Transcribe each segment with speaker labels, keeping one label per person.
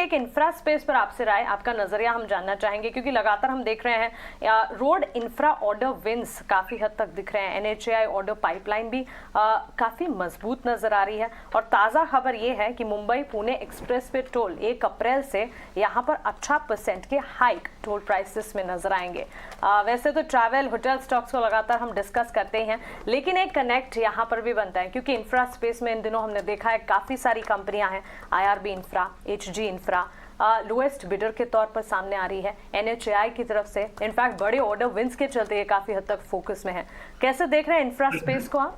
Speaker 1: एक infra space पर आपसे राय, आपका नजरिया हम जानना चाहेंगे, क्योंकि लगातार हम देख रहे हैं रोड इंफ्रा ऑर्डर विंस काफी हद तक दिख रहे हैं, एनएचएआई ऑर्डर पाइपलाइन भी काफी मजबूत नजर आ रही है। और ताजा खबर ये है कि Mumbai Pune express way toll 1 अप्रैल से यहाँ पर 18% के हाइक टोल प्राइसेस में नजर आएंगे। वैसे तो ट्रैवल होटल स्टॉक्स को लगातार हम डिस्कस करते हैं, लेकिन एक कनेक्ट यहाँ पर भी बनता है, क्योंकि इंफ्रा स्पेस में इन दिनों हमने देखा है काफी सारी कंपनियां हैं, IRB infra, Hg infra lowest bidder के तौर पर सामने आ रही है एनएचएआई की तरफ से। इनफैक्ट बड़े ऑर्डर विंस के चलते ये काफी हद तक फोकस में है। कैसे देख रहे हैं इंफ्रा स्पेस को आप?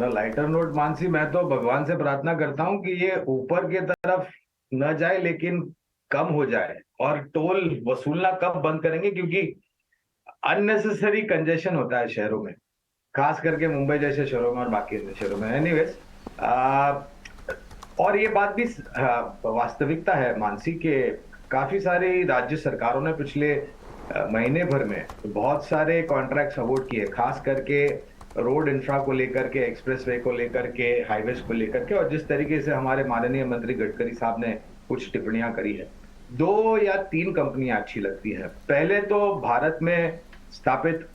Speaker 2: लाइटर नोट मानसी, मैं तो भगवान से प्रार्थना करता हूं कि ये ऊपर की तरफ न जाए लेकिन कम हो जाए, और टोल वसूलना कब बंद करेंगे, क्योंकि अननेसेसरी कंजेशन होता है शहरों में, खास करके मुंबई जैसे शहरों में और बाकी शहरों में। एनीवेज, और ये बात भी वास्तविकता है मानसी के काफी सारी राज्य सरकारों ने पिछले महीने भर में बहुत सारे कॉन्ट्रैक्ट्स अवॉर्ड किए, खास करके रोड इंफ्रा को लेकर के, एक्सप्रेसवे को लेकर के, हाईवेज को लेकर के। और जिस तरीके से हमारे माननीय मंत्री गडकरी साहब ने कुछ टिप्पणियां करी है, 2 या 3 कंपनियां अच्छी लगती है। पहले तो भारत में स्थापित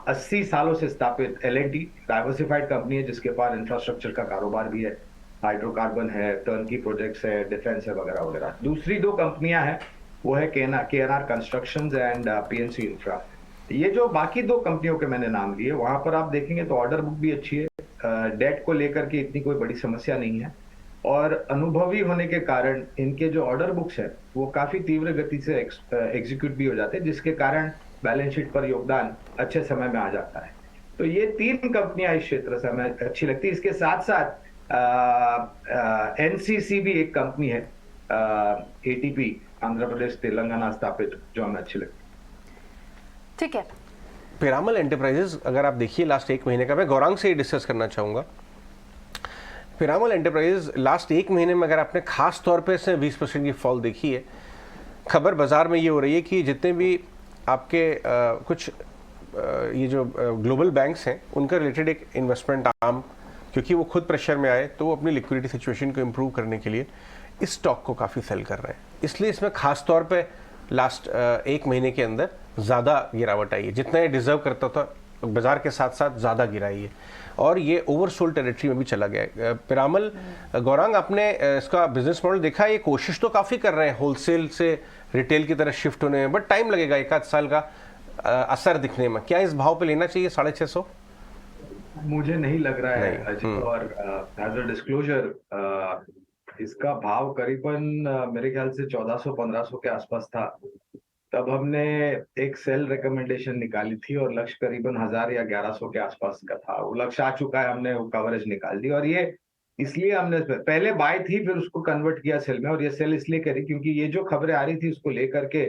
Speaker 2: 80 सालों से स्थापित एल&टी डाइवर्सिफाइड कंपनी है, जिसके पास इंफ्रास्ट्रक्चर का कारोबार भी है, हाइड्रोकार्बन है, टर्नकी प्रोजेक्ट्स है, डिफेंस है, वगैरह वगैरह। दूसरी 2 कंपनियां हैं, वो है KNR constructions and PNC infra. ये जो बाकी 2 कंपनियों के मैंने नाम लिए, वहां पर आप देखेंगे तो ऑर्डर बुक भी अच्छी है, डेट को लेकर के इतनी कोई बड़ी समस्या नहीं है, और अनुभवी होने के कारण इनके जो ऑर्डर बुक्स है वो काफी तीव्र गति से एग्जीक्यूट भी हो जाते हैं, जिसके कारण बैलेंस शीट पर योगदान अच्छे समय में आ जाता है। तो ये 3 कंपनियां इस क्षेत्र से हमें अच्छी लगती है। इसके साथ साथ एनसीसी भी एक कंपनी है, एटीपी, आंध्र प्रदेश तेलंगाना स्थापित, जो हमें अच्छी लगती है।
Speaker 1: ठीक है,
Speaker 3: पिरामल एंटरप्राइजेज अगर आप देखिए लास्ट 1 महीने का, मैं गौरांग से ही डिस्कस करना चाहूँगा। पिरामल एंटरप्राइजेज लास्ट 1 महीने में अगर आपने खास तौर पे से 20% की फॉल देखी है, खबर बाजार में ये हो रही है कि जितने भी आपके कुछ ये जो ग्लोबल बैंक्स हैं उनका रिलेटेड एक इन्वेस्टमेंट आर्म, क्योंकि वो खुद प्रेशर में आए तो वो अपनी लिक्विडिटी सिचुएशन को इम्प्रूव करने के लिए इस स्टॉक को काफ़ी सेल कर रहे हैं। इसलिए इसमें खास तौर पे लास्ट 1 महीने के अंदर ज़्यादा गिरावट आई है, जितना ये डिजर्व करता था बाजार के साथ साथ ज़्यादा गिराई है, और ये ओवरसोल्ड टेरिटरी में भी चला गया है। पिरामल, गौरांग, आपने इसका बिजनेस मॉडल देखा, ये कोशिश तो काफ़ी कर रहे हैं होलसेल से रिटेल की तरफ शिफ्ट होने में, बट टाइम लगेगा 1 साल का असर दिखने में। क्या इस भाव पे लेना चाहिए 650?
Speaker 2: मुझे नहीं लग रहा है अजीत, और एज अ डिस्क्लोजर इसका भाव करीबन मेरे ख्याल से 1400-1500 के आसपास था। तब हमने एक सेल रिकमेंडेशन निकाली थी और लक्ष्य करीबन 1000 या 1100 के आसपास का था। वो लक्ष्य आ चुका है, हमने वो कवरेज निकाल दी, और ये इसलिए हमने पहले बाय थी फिर उसको कन्वर्ट किया सेल में। और ये सेल इसलिए करी क्योंकि ये जो खबरें आ रही थी उसको लेकर के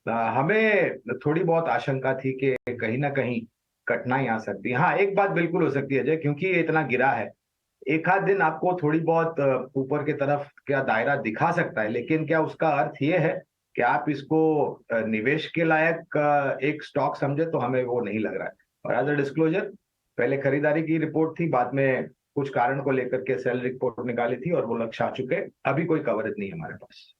Speaker 2: हमें थोड़ी बहुत आशंका थी कि कहीं ना कहीं कठिनाई आ सकती है। हाँ, एक बात बिल्कुल हो सकती है अजय, क्योंकि ये इतना गिरा है, एक आध दिन आपको थोड़ी बहुत ऊपर की तरफ क्या दायरा दिखा सकता है, लेकिन क्या उसका अर्थ ये है कि आप इसको निवेश के लायक एक स्टॉक समझे, तो हमें वो नहीं लग रहा है। और एज अ डिस्क्लोजर, पहले खरीदारी की रिपोर्ट थी, बाद में कुछ कारण को लेकर के सेल रिपोर्ट निकाली थी, और वो लक्ष्य आ चुके, अभी कोई कवरेज नहीं है हमारे पास।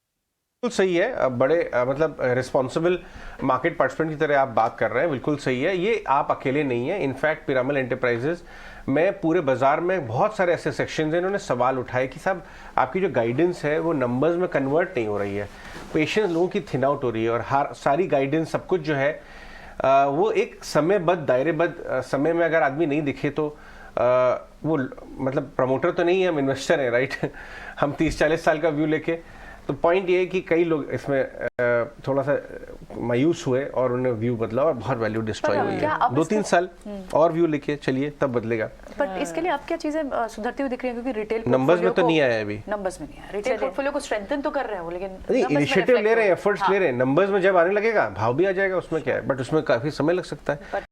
Speaker 3: बिल्कुल सही है, बड़े मतलब रिस्पॉन्सिबल मार्केट पार्टिसिपेंट की तरह आप बात कर रहे हैं, बिल्कुल सही है। ये आप अकेले नहीं है, इनफैक्ट पिरामल एंटरप्राइजेज में पूरे बाजार में बहुत सारे ऐसे सेक्शन हैं इन्होंने सवाल उठाए कि साहब आपकी जो गाइडेंस है वो नंबर्स में कन्वर्ट नहीं हो रही है, पेशेंस लोगों की थिन आउट हो रही है, और हर सारी गाइडेंस सब कुछ जो है वो एक समयबद्ध दायरेबद्ध समय में अगर आदमी नहीं दिखे तो वो मतलब प्रमोटर तो नहीं है, हम इन्वेस्टर हैं, राइट। हम 30-40 साल का व्यू लेके, तो पॉइंट ये है कि कई लोग इसमें थोड़ा सा मायूस हुए और उन्होंने व्यू बदला और बहुत वैल्यू डिस्ट्रॉय हुई है। 2-3 साल और व्यू लेके चलिए, तब बदलेगा।
Speaker 4: बट इसके लिए आप क्या चीजें सुधरती हुई दिख रही है, क्योंकि रिटेल
Speaker 3: नंबर्स में तो नहीं आया अभी,
Speaker 4: नंबर्स में नहीं आया। रिटेल पोर्टफोलियो को स्ट्रेंथन तो कर रहे हैं वो, लेकिन
Speaker 3: इनिशिएटिव ले रहे हैं, एफर्ट्स ले रहे हैं, नंबर्स में जब आने लगेगा भाव भी आ जाएगा, उसमें क्या है, बट उसमें काफी समय लग सकता है।